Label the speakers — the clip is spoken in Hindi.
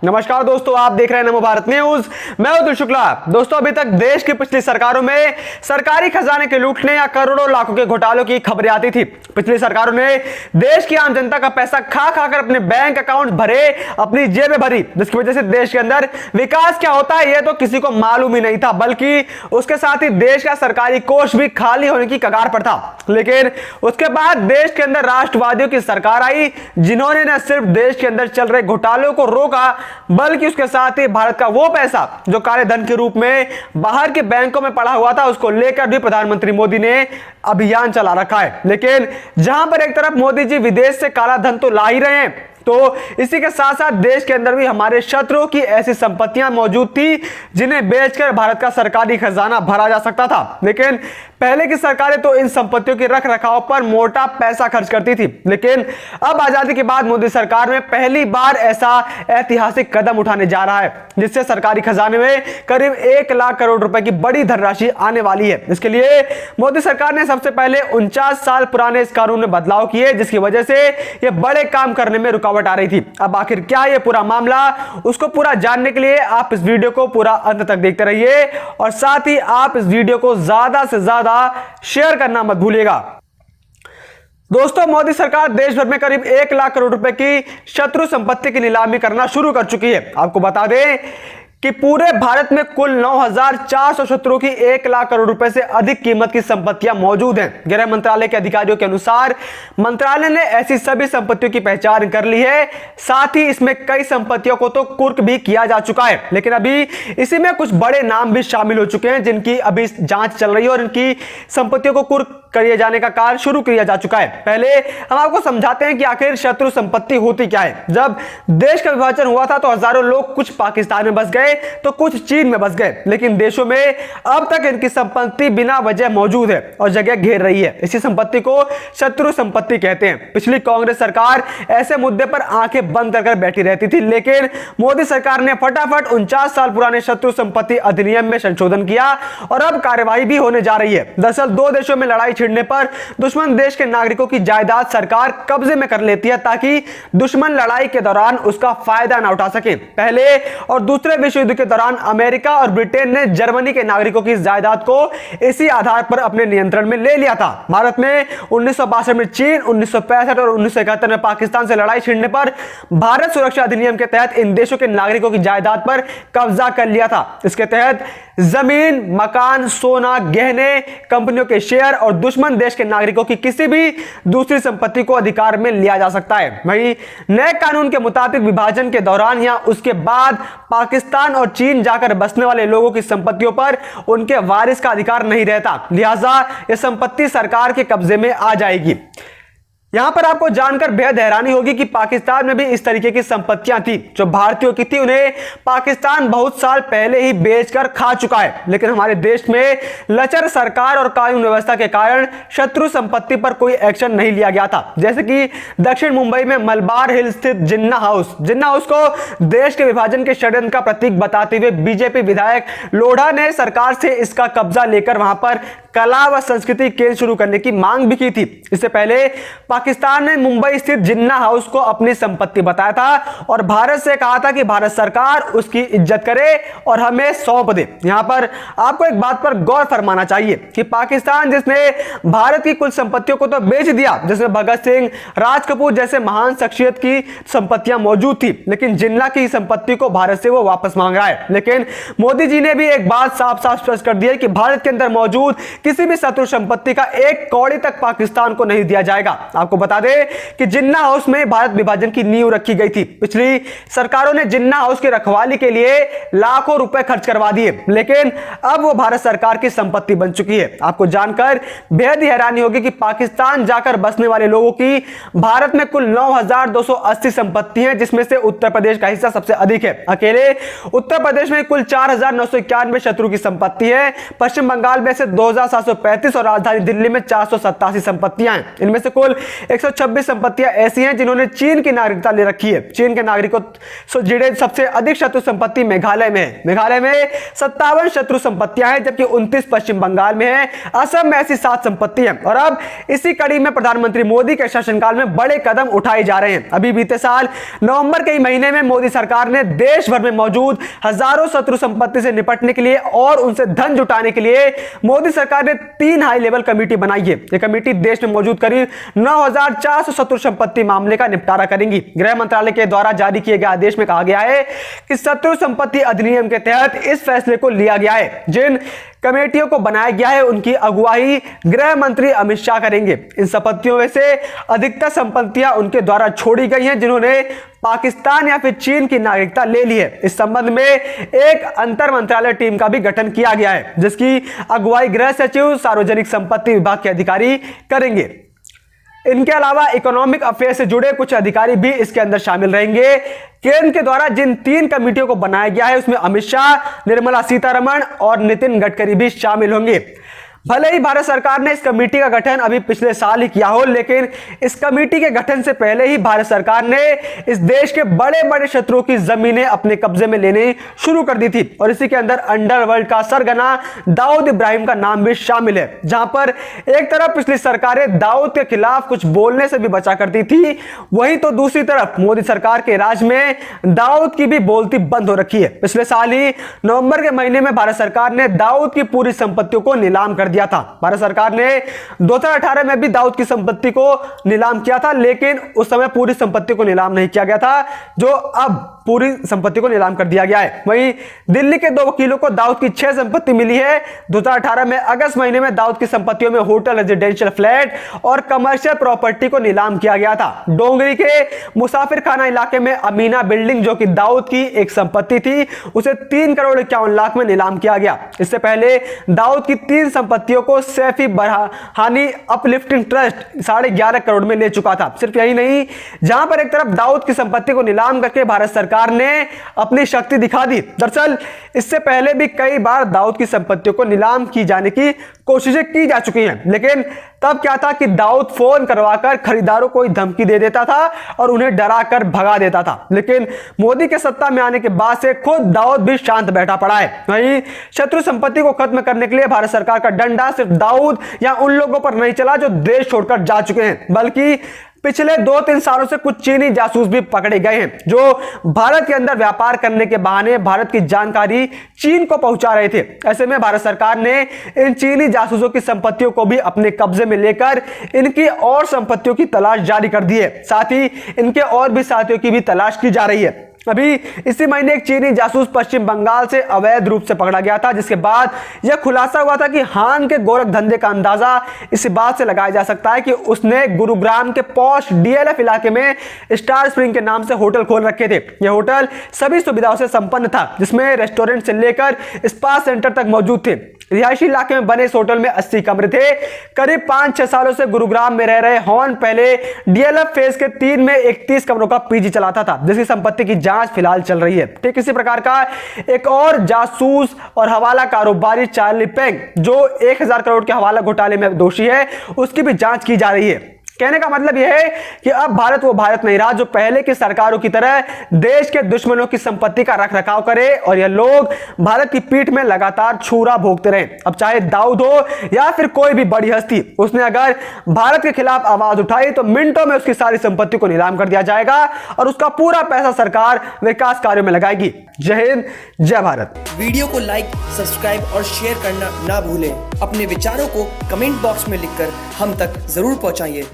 Speaker 1: नमस्कार दोस्तों, आप देख रहे हैं नमो भारत न्यूज। मैं अतुल शुक्ला। दोस्तों, अभी तक देश की पिछली सरकारों में सरकारी खजाने के लूटने या करोड़ों लाखों के घोटालों की खबरें आती थी। पिछली सरकारों ने देश की आम जनता का पैसा खा खाकर अपने बैंक अकाउंट भरे, अपनी जेबें भरी, जिसकी वजह से देश के अंदर विकास क्या होता है यह तो किसी को मालूम ही नहीं था, बल्कि उसके साथ ही देश का सरकारी कोष भी खाली होने की कगार पर था। लेकिन उसके बाद देश के अंदर राष्ट्रवादियों की सरकार आई, जिन्होंने न सिर्फ देश के अंदर चल रहे घोटालों को रोका, बल्कि उसके साथ ही भारत का वो पैसा जो काले धन के रूप में बाहर के बैंकों में पड़ा हुआ था, उसको लेकर भी प्रधानमंत्री मोदी ने अभियान चला रखा है। लेकिन जहां पर एक तरफ मोदी जी विदेश से काला धन तो ला ही रहे हैं, तो इसी के साथ साथ देश के अंदर भी हमारे शत्रुओं की ऐसी संपत्तियां मौजूद थी जिन्हें बेचकर भारत का सरकारी खजाना भरा जा सकता था। लेकिन पहले की सरकारें तो इन संपत्तियों के रख रखाव पर मोटा पैसा खर्च करती थी, लेकिन अब आजादी के बाद मोदी सरकार में पहली बार ऐसा ऐतिहासिक कदम उठाने जा रहा है, जिससे सरकारी खजाने में करीब 1 लाख करोड़ रुपए की बड़ी धनराशि आने वाली है। इसके लिए मोदी सरकार ने सबसे पहले 49 साल पुराने इस कानून में बदलाव किए, जिसकी वजह से यह बड़े काम करने में रुकावट आ रही थी। अब आखिर क्या यह पूरा मामला, उसको पूरा जानने के लिए आप इस वीडियो को पूरा अंत तक देखते रहिए और साथ ही आप इस वीडियो को ज्यादा से ज्यादा शेयर करना मत भूलिएगा। दोस्तों, मोदी सरकार देश भर में करीब 1 लाख करोड़ रुपए की शत्रु संपत्ति की नीलामी करना शुरू कर चुकी है। आपको बता दें कि पूरे भारत में कुल 9,400 शत्रुओं की 1 लाख करोड़ रुपए से अधिक कीमत की संपत्तियां मौजूद हैं। गृह मंत्रालय के अधिकारियों के अनुसार मंत्रालय ने ऐसी सभी संपत्तियों की पहचान कर ली है, साथ ही इसमें कई संपत्तियों को तो कुर्क भी किया जा चुका है। लेकिन अभी इसी में कुछ बड़े नाम भी शामिल हो चुके हैं, जिनकी अभी जांच चल रही है और इनकी संपत्तियों को कुर्क किए जाने का कार्य शुरू किया जा चुका है। पहले हम आपको समझाते हैं कि आखिर शत्रु संपत्ति होती क्या है। जब देश का विभाजन हुआ था तो हजारों लोग कुछ पाकिस्तान में बस गए तो कुछ चीन में बस गए, लेकिन देशों में अब तक इनकी संपत्ति बिना वजह मौजूद है और जगह घेर रही है। इसी संपत्ति को शत्रु संपत्ति कहते हैं। पिछली कांग्रेस सरकार ऐसे मुद्दे पर आंखें बंद कर बैठी रहती थी, लेकिन मोदी सरकार ने फटाफट 49 साल पुराने शत्रु संपत्ति अधिनियम में संशोधन किया और अब कार्यवाही भी होने जा रही है। दरअसल दो देशों में लड़ाई छिड़ने पर दुश्मन देश के नागरिकों की जायदाद सरकार कब्जे में कर लेती है, ताकि दुश्मन लड़ाई के दौरान उसका फायदा न उठा सके। पहले और दूसरे विश्व युद्ध के दौरान अमेरिका और ब्रिटेन ने जर्मनी के नागरिकों की जायदाद को इसी आधार पर अपने नियंत्रण में ले लिया था। भारत में 1962 में चीन, 1965 और 1971 में पाकिस्तान से लड़ाई छिड़ने पर भारत सुरक्षा अधिनियम के तहत इन देशों के नागरिकों की जायदाद पर कब्जा कर लिया था। इसके तहत जमीन, मकान, सोना, गहने, कंपनियों के शेयर और दुश्मन देश के नागरिकों की किसी भी दूसरी संपत्ति को अधिकार में लिया जा सकता है। वहीं नए कानून के मुताबिक विभाजन के दौरान या उसके बाद पाकिस्तान और चीन जाकर बसने वाले लोगों की संपत्तियों पर उनके वारिस का अधिकार नहीं रहता, लिहाजा यह संपत्ति सरकार के कब्जे में आ जाएगी। यहां पर आपको जानकर बेहद हैरानी होगी कि पाकिस्तान में भी इस तरीके की संपत्तियां थी जो भारतीयों की थी, उन्हें पाकिस्तान बहुत साल पहले ही बेचकर खा चुका है। लेकिन हमारे देश में लचर सरकार और कानून व्यवस्था के कारण शत्रु संपत्ति पर कोई एक्शन नहीं लिया गया था। जैसे कि दक्षिण मुंबई में मलबार हिल स्थित जिन्ना हाउस को देश के विभाजन के षड्यंत्र का प्रतीक बताते हुए बीजेपी विधायक लोढ़ा ने सरकार से इसका कब्जा लेकर वहां पर कला व संस्कृति केंद्र शुरू करने की मांग भी की थी। इससे पहले पाकिस्तान ने मुंबई स्थित जिन्ना हाउस को अपनी संपत्ति बताया था और भारत से कहा था कि भारत सरकार उसकी इज्जत करे और हमें सौंप दे। यहां पर आपको एक बात पर गौर फरमाना चाहिए कि पाकिस्तान जिसने भारत की कुल संपत्तियों को तो बेच दिया, जिसमें भगत सिंह, राज कपूर जैसे महान शख्सियत की संपत्तियां मौजूद थी, लेकिन जिन्ना की संपत्ति को भारत से वो वापस मांग रहा है। लेकिन मोदी जी ने भी एक बात साफ साफ स्पष्ट कर दी है कि भारत के अंदर मौजूद किसी भी शत्रु संपत्ति का 1 कौड़ी तक पाकिस्तान को नहीं दिया जाएगा। आपको बता दें कि जिन्ना हाउस में भारत विभाजन की नींव रखी गई थी। पिछली सरकारों ने जिन्ना हाउस की रखवाली के लिए लाखों रुपए खर्च करवा दिए, लेकिन अब वो भारत सरकार की संपत्ति बन चुकी है। आपको जानकर बेहद ही हैरानी होगी कि पाकिस्तान जाकर बसने वाले लोगों की भारत में कुल 9,280 संपत्ति है, जिसमें से उत्तर प्रदेश का हिस्सा सबसे अधिक है। अकेले उत्तर प्रदेश में कुल 4,991 शत्रु की संपत्ति है। पश्चिम बंगाल में से 2,000 735 और राजधानी दिल्ली में 487 संपत्तियां हैं। इनमें से कुल 126 संपत्तियां ऐसी हैं जिन्होंने चीन की नागरिकता ले रखी है। चीन के नागरिकों से जुड़े सबसे अधिक शत्रु संपत्ति मेघालय में है। मेघालय में 57 शत्रु संपत्तियां हैं, जबकि 29 पश्चिम बंगाल में है। असम में ऐसी 7 संपत्ति हैं। और अब इसी कड़ी में प्रधानमंत्री मोदी के शासनकाल में बड़े कदम उठाए जा रहे हैं। अभी बीते साल नवंबर के महीने में मोदी सरकार ने देश भर में मौजूद हजारों शत्रु संपत्ति से निपटने के लिए और उनसे धन जुटाने के लिए मोदी सरकार ने 3 हाई लेवल कमेटी बनाई है। यह कमेटी देश में मौजूद करीब 9400 शत्रु संपत्ति मामले का निपटारा करेंगी। गृह मंत्रालय के द्वारा जारी किए गए आदेश में कहा गया है कि शत्रु संपत्ति अधिनियम के तहत इस फैसले को लिया गया है। जिन कमेटियों को बनाया गया है उनकी अगुवाई गृह मंत्री अमित शाह करेंगे। इन संपत्तियों में से अधिकतर संपत्तियां उनके द्वारा छोड़ी गई हैं जिन्होंने पाकिस्तान या फिर चीन की नागरिकता ले ली है। इस संबंध में एक अंतर मंत्रालय टीम का भी गठन किया गया है, जिसकी अगुवाई गृह सचिव सार्वजनिक संपत्ति विभाग के अधिकारी करेंगे। इनके अलावा इकोनॉमिक अफेयर से जुड़े कुछ अधिकारी भी इसके अंदर शामिल रहेंगे। केंद्र के द्वारा जिन 3 कमेटियों को बनाया गया है उसमें अमित शाह, निर्मला सीतारमण और नितिन गडकरी भी शामिल होंगे। भले ही भारत सरकार ने इस कमेटी का गठन अभी पिछले साल ही किया हो, लेकिन इस कमेटी के गठन से पहले ही भारत सरकार ने इस देश के बड़े बड़े शत्रुओं की जमीनें अपने कब्जे में लेने शुरू कर दी थी। और इसी के अंदर अंडरवर्ल्ड का सरगना दाऊद इब्राहिम का नाम भी शामिल है। जहां पर एक तरफ पिछली सरकारें दाऊद के खिलाफ कुछ बोलने से भी बचा करती थी, वहीं तो दूसरी तरफ मोदी सरकार के राज में दाऊद की भी बोलती बंद हो रखी है। पिछले साल ही नवंबर के महीने में भारत सरकार ने दाऊद की पूरी संपत्तियों को नीलाम कर दिया था। भारत सरकार ने 2018 में भी दाऊद की संपत्ति को नीलाम किया था, लेकिन उस समय पूरी संपत्ति को नीलाम नहीं किया गया था, जो अब पूरी संपत्ति को नीलाम कर दिया गया है। वहीं दिल्ली के 2 वकीलों को दाऊद की 6 संपत्ति मिली है। 2018 में अगस्त महीने में दाऊद की संपत्तियों में होटल, रेजिडेंशियल फ्लैट और कमर्शियल प्रॉपर्टी को नीलाम किया गया था। डोंगरी के मुसाफिर खाना इलाके में अमीना बिल्डिंग, जो कि दाऊद की एक संपत्ति थी, उसे 3 करोड़ 51 लाख में नीलाम किया गया। इससे पहले दाऊद की 3 संपत्तियों को सैफी बरहानी अपलिफ्टिंग ट्रस्ट 11.5 करोड़ में ले चुका था। सिर्फ यही नहीं, जहां पर एक तरफ दाऊद की संपत्ति को नीलाम करके भारत सरकार ने अपनी शक्ति दिखा दी। दरअसल इससे पहले भी कई बार दाऊद की संपत्तियों को नीलाम की जाने की कोशिशें की जा चुकी हैं, लेकिन तब क्या था कि दाऊद फोन करवाकर खरीदारों को धमकी दे देता था और उन्हें डराकर भगा देता था। लेकिन मोदी के सत्ता में आने के बाद से खुद दाऊद भी शांत बैठा पड़ा है। वहीं शत्रु संपत्ति को खत्म करने के लिए भारत सरकार का डंडा सिर्फ दाऊद या उन लोगों पर नहीं चला जो देश छोड़कर जा चुके हैं, बल्कि पिछले 2-3 सालों से कुछ चीनी जासूस भी पकड़े गए हैं, जो भारत के अंदर व्यापार करने के बहाने भारत की जानकारी चीन को पहुंचा रहे थे। ऐसे में भारत सरकार ने इन चीनी जासूसों की संपत्तियों को भी अपने कब्जे में लेकर इनकी और संपत्तियों की तलाश जारी कर दी है। साथ ही इनके और भी साथियों की भी तलाश की जा रही है। अभी इसी महीने एक चीनी जासूस पश्चिम बंगाल से अवैध रूप से पकड़ा गया था, जिसके बाद यह खुलासा हुआ था कि हान के गोरख धंधे का अंदाजा इसी बात से लगाया जा सकता है कि उसने गुरुग्राम के पॉश डीएलएफ इलाके में स्टार स्प्रिंग के नाम से होटल खोल रखे थे। यह होटल सभी सुविधाओं से संपन्न था, जिसमें रेस्टोरेंट से लेकर स्पा सेंटर तक मौजूद थे। रिहायशी इलाके में बने इस होटल में 80 कमरे थे। करीब 5-6 सालों से गुरुग्राम में रह रहे हॉन पहले डीएलएफ फेज के 3 में 31 कमरों का पीजी चलाता था, जिसकी संपत्ति की जांच फिलहाल चल रही है। ठीक इसी प्रकार का एक और जासूस और हवाला कारोबारी चार्ली पेंग, जो 1000 करोड़ के हवाला घोटाले में दोषी है, उसकी भी जांच की जा रही है। कहने का मतलब यह है कि अब भारत वो भारत नहीं रहा जो पहले की सरकारों की तरह देश के दुश्मनों की संपत्ति का रखरखाव करे और ये लोग भारत की पीठ में लगातार छुरा भोगते रहे। अब चाहे दाऊद हो या फिर कोई भी बड़ी हस्ती, उसने अगर भारत के खिलाफ आवाज उठाई तो मिनटों में उसकी सारी संपत्ति को नीलाम कर दिया जाएगा और उसका पूरा पैसा सरकार विकास कार्यों में लगाएगी। जय हिंद, जय भारत।
Speaker 2: वीडियो को लाइक, सब्सक्राइब और शेयर करना ना भूलें। अपने विचारों को कमेंट बॉक्स में लिखकर हम तक जरूर पहुंचाइए।